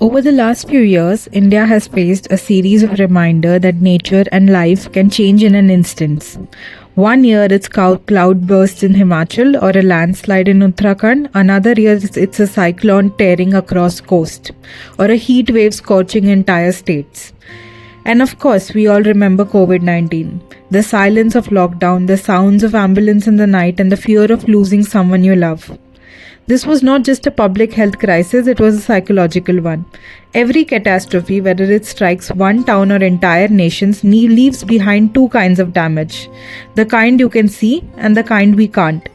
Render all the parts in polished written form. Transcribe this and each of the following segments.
Over the last few years, India has faced a series of reminders that nature and life can change in an instant. One year it's cloud bursts in Himachal or a landslide in Uttarakhand. Another year it's a cyclone tearing across coast or a heat wave scorching entire states. And of course, we all remember COVID-19. The silence of lockdown, the sounds of ambulance in the night, and the fear of losing someone you love. This was not just a public health crisis, it was a psychological one. Every catastrophe, whether it strikes one town or entire nations, leaves behind two kinds of damage. The kind you can see and the kind we can't.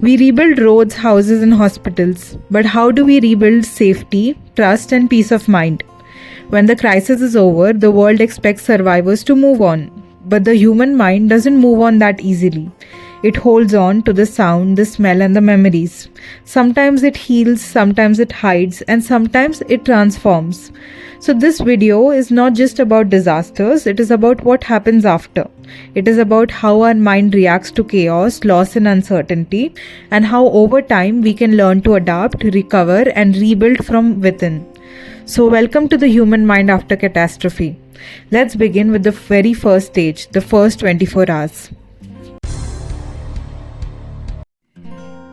We rebuild roads, houses and hospitals. But how do we rebuild safety, trust and peace of mind? When the crisis is over, the world expects survivors to move on. But the human mind doesn't move on that easily. It holds on to the sound, the smell and the memories. Sometimes it heals, sometimes it hides, and sometimes it transforms. So this video is not just about disasters, it is about what happens after. It is about how our mind reacts to chaos, loss and uncertainty, and how over time we can learn to adapt, recover and rebuild from within. So welcome to the human mind after catastrophe. Let's begin with the very first stage, the first 24 hours.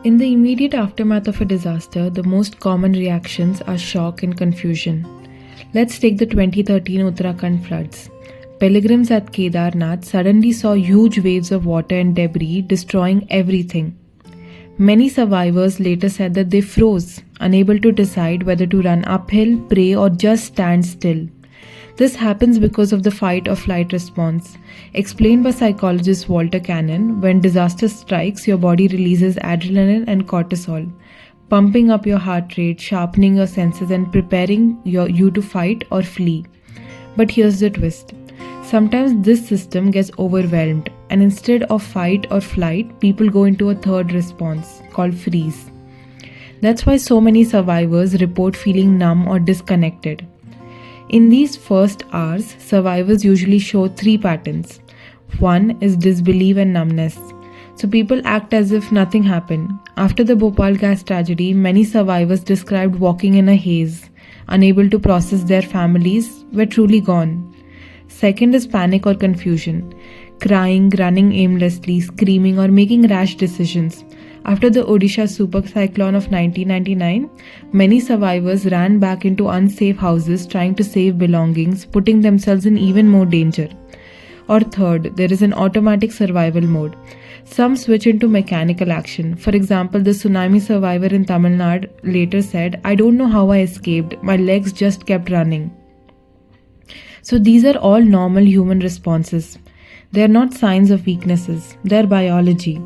In the immediate aftermath of a disaster, the most common reactions are shock and confusion. Let's take the 2013 Uttarakhand floods. Pilgrims at Kedarnath suddenly saw huge waves of water and debris destroying everything. Many survivors later said that they froze, unable to decide whether to run uphill, pray or just stand still. This happens because of the fight or flight response. Explained by psychologist Walter Cannon, when disaster strikes, your body releases adrenaline and cortisol, pumping up your heart rate, sharpening your senses and preparing you to fight or flee. But here's the twist. Sometimes this system gets overwhelmed and instead of fight or flight, people go into a third response called freeze. That's why so many survivors report feeling numb or disconnected. In these first hours, survivors usually show three patterns. One is disbelief and numbness. So people act as if nothing happened. After the Bhopal Gas Tragedy, many survivors described walking in a haze, unable to process their families were truly gone. Second is panic or confusion. Crying, running aimlessly, screaming or making rash decisions. After the Odisha super cyclone of 1999, many survivors ran back into unsafe houses trying to save belongings, putting themselves in even more danger. Or third, there is an automatic survival mode. Some switch into mechanical action. For example, the tsunami survivor in Tamil Nadu later said, "I don't know how I escaped. My legs just kept running." So these are all normal human responses. They are not signs of weaknesses. They are biology.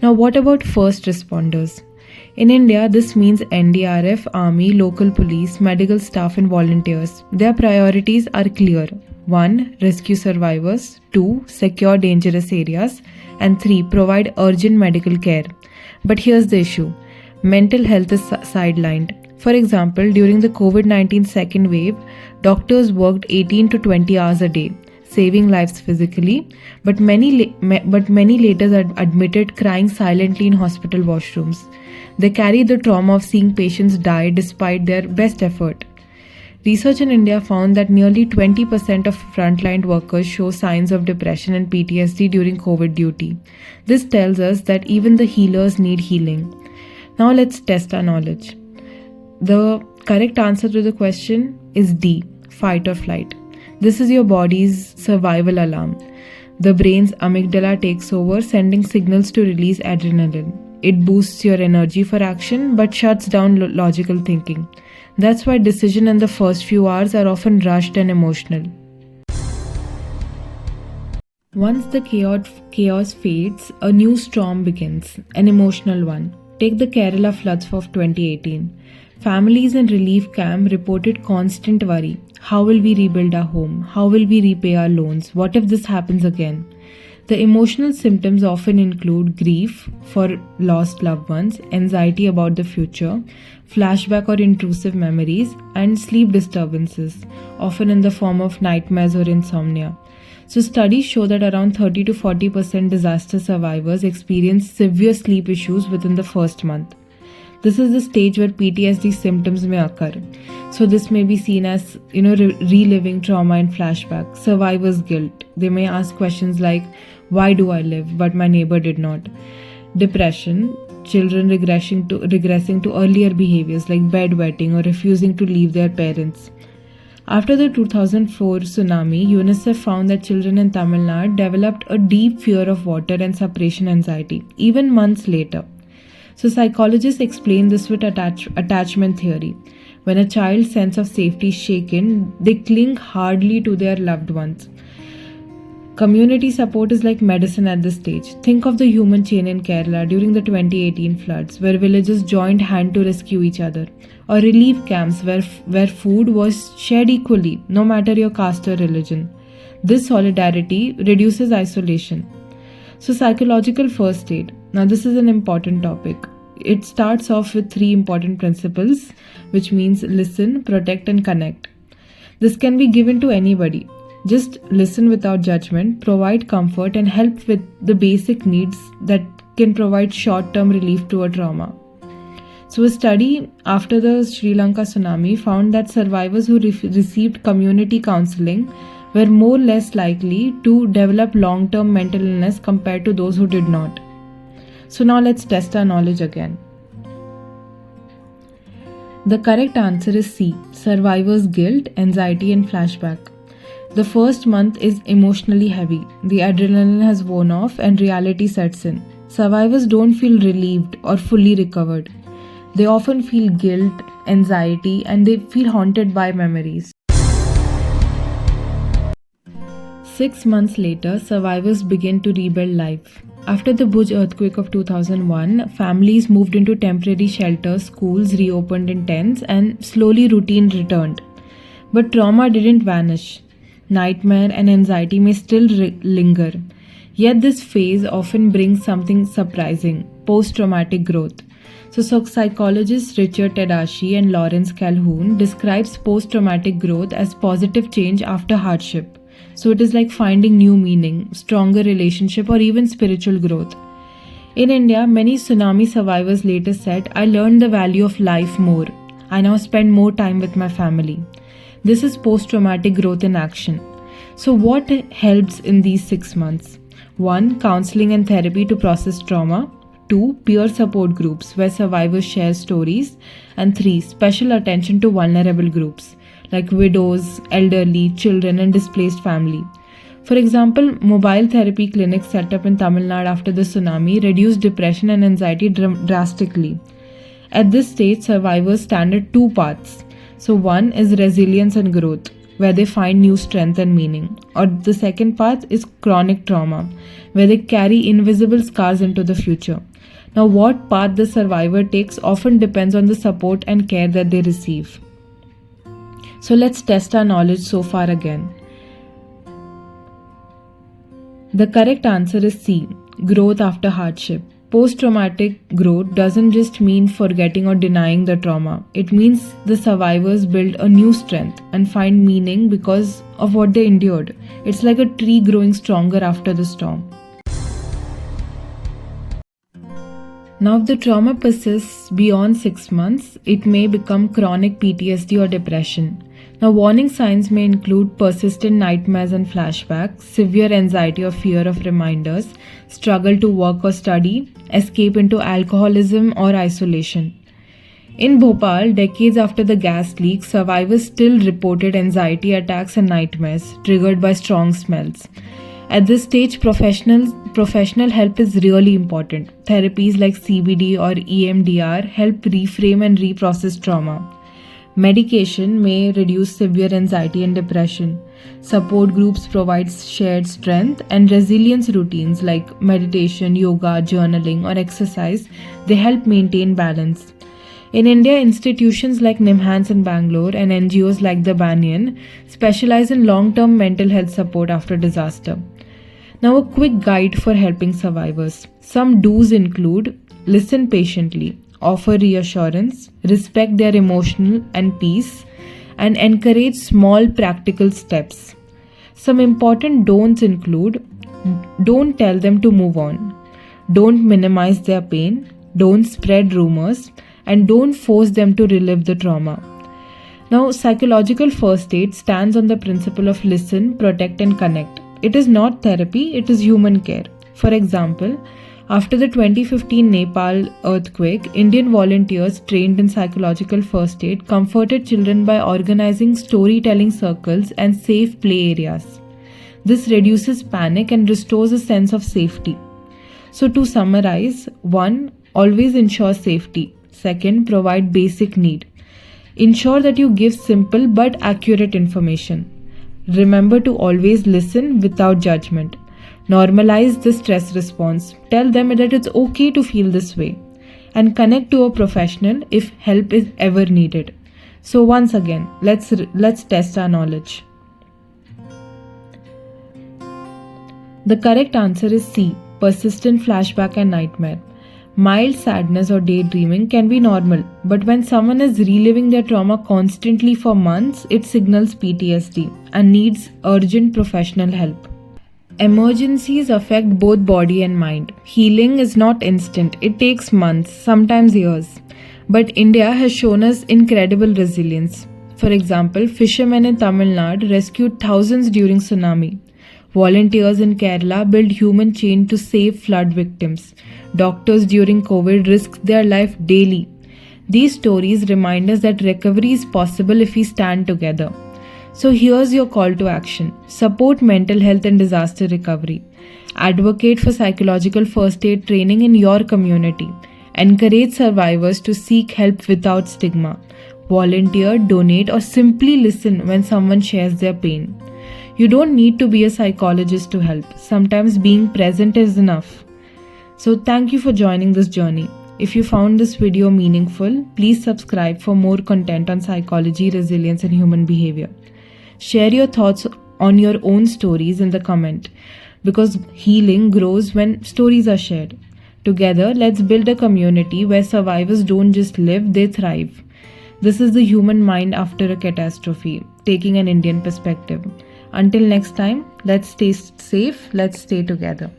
Now what about first responders? In India, this means NDRF, Army, local police, medical staff and volunteers. Their priorities are clear. 1. Rescue survivors. 2. Secure dangerous areas. And 3. Provide urgent medical care. But here's the issue. Mental health is sidelined. For example, during the COVID-19 second wave, doctors worked 18 to 20 hours a day, saving lives physically, but many later admitted crying silently in hospital washrooms. They carry the trauma of seeing patients die despite their best effort. Research in India found that nearly 20% of frontline workers show signs of depression and PTSD during COVID duty. This tells us that even the healers need healing. Now let's test our knowledge. The correct answer to the question is D, fight or flight. This is your body's survival alarm. The brain's amygdala takes over, sending signals to release adrenaline. It boosts your energy for action but shuts down logical thinking. That's why decisions in the first few hours are often rushed and emotional. Once the chaos fades, a new storm begins, an emotional one. Take the Kerala floods of 2018. Families in relief camp reported constant worry. How will we rebuild our home? How will we repay our loans? What if this happens again? The emotional symptoms often include grief for lost loved ones, anxiety about the future, flashback or intrusive memories, and sleep disturbances, often in the form of nightmares or insomnia. So studies show that around 30 to 40% disaster survivors experience severe sleep issues within the first month. This is the stage where PTSD symptoms may occur. So this may be seen as, reliving trauma in flashback, survivor's guilt. They may ask questions like, why do I live but my neighbor did not? Depression, children regressing to earlier behaviors like bedwetting or refusing to leave their parents. After the 2004 tsunami, UNICEF found that children in Tamil Nadu developed a deep fear of water and separation anxiety, even months later. So psychologists explain this with attachment theory. When a child's sense of safety is shaken, they cling hardly to their loved ones. Community support is like medicine at this stage. Think of the human chain in Kerala during the 2018 floods, where villagers joined hand to rescue each other, or relief camps where food was shared equally, no matter your caste or religion. This solidarity reduces isolation. So psychological first aid. Now this is an important topic. It starts off with 3 important principles, which means listen, protect, and connect. This can be given to anybody. Just listen without judgment, provide comfort, and help with the basic needs that can provide short-term relief to a trauma. So a study after the Sri Lanka tsunami found that survivors who received community counseling were more or less likely to develop long-term mental illness compared to those who did not. So now let's test our knowledge again. The correct answer is C, survivor's guilt, anxiety, and flashback. The first month is emotionally heavy. The adrenaline has worn off and reality sets in. Survivors don't feel relieved or fully recovered. They often feel guilt, anxiety, and they feel haunted by memories. 6 months later, survivors begin to rebuild life. After the Bhuj earthquake of 2001, families moved into temporary shelters, schools reopened in tents, and slowly routine returned. But trauma didn't vanish. Nightmare and anxiety may still linger. Yet this phase often brings something surprising, post-traumatic growth. So psychologists Richard Tedeschi and Lawrence Calhoun describes post-traumatic growth as positive change after hardship. So it is like finding new meaning, stronger relationship, or even spiritual growth. In India, many tsunami survivors later said, I learned the value of life more. I now spend more time with my family. This is post-traumatic growth in action. So what helps in these 6 months? 1. Counseling and therapy to process trauma. 2. Peer support groups where survivors share stories. And 3. Special attention to vulnerable groups like widows, elderly, children, and displaced family. For example, mobile therapy clinics set up in Tamil Nadu after the tsunami reduced depression and anxiety drastically. At this stage, survivors stand at 2 paths. So one is resilience and growth, where they find new strength and meaning. Or the second path is chronic trauma, where they carry invisible scars into the future. Now, what path the survivor takes often depends on the support and care that they receive. So let's test our knowledge so far again. The correct answer is C, growth after hardship. Post-traumatic growth doesn't just mean forgetting or denying the trauma. It means the survivors build a new strength and find meaning because of what they endured. It's like a tree growing stronger after the storm. Now, if the trauma persists beyond 6 months, it may become chronic PTSD or depression. Now, warning signs may include persistent nightmares and flashbacks, severe anxiety or fear of reminders, struggle to work or study, escape into alcoholism or isolation. In Bhopal, decades after the gas leak, survivors still reported anxiety attacks and nightmares triggered by strong smells. At this stage, professional help is really important. Therapies like CBD or EMDR help reframe and reprocess trauma. Medication may reduce severe anxiety and depression. Support groups provide shared strength, and resilience routines like meditation, yoga, journaling, or exercise, they help maintain balance. In India, institutions like Nimhans in Bangalore and NGOs like the Banyan specialize in long-term mental health support after disaster. Now, a quick guide for helping survivors. Some do's include listen patiently, offer reassurance, respect their emotional and peace, and encourage small practical steps. Some important don'ts include don't tell them to move on, don't minimize their pain, don't spread rumors, and don't force them to relive the trauma. Now, psychological first aid stands on the principle of listen, protect, and connect. It is not therapy, it is human care. For example, after the 2015 Nepal earthquake, Indian volunteers trained in psychological first aid comforted children by organizing storytelling circles and safe play areas. This reduces panic and restores a sense of safety. So, to summarize, 1. Always ensure safety. 2. Provide basic need. Ensure that you give simple but accurate information. Remember to always listen without judgment. Normalize the stress response. Tell them that it's okay to feel this way. And connect to a professional if help is ever needed. So once again, let's test our knowledge. The correct answer is C. Persistent flashback and nightmare. Mild sadness or daydreaming can be normal, but when someone is reliving their trauma constantly for months, it signals PTSD and needs urgent professional help. Emergencies affect both body and mind. Healing is not instant, it takes months, sometimes years. But India has shown us incredible resilience. For example, fishermen in Tamil Nadu rescued thousands during tsunami. Volunteers in Kerala build human chain to save flood victims. Doctors during COVID risked their life daily. These stories remind us that recovery is possible if we stand together. So here's your call to action. Support mental health and disaster recovery. Advocate for psychological first aid training in your community. Encourage survivors to seek help without stigma. Volunteer, donate, or simply listen when someone shares their pain. You don't need to be a psychologist to help. Sometimes being present is enough. So thank you for joining this journey. If you found this video meaningful, please subscribe for more content on psychology, resilience, and human behavior. Share your thoughts on your own stories in the comment, because healing grows when stories are shared. Together, let's build a community where survivors don't just live, they thrive. This is the human mind after a catastrophe, taking an Indian perspective. Until next time, let's stay safe, let's stay together.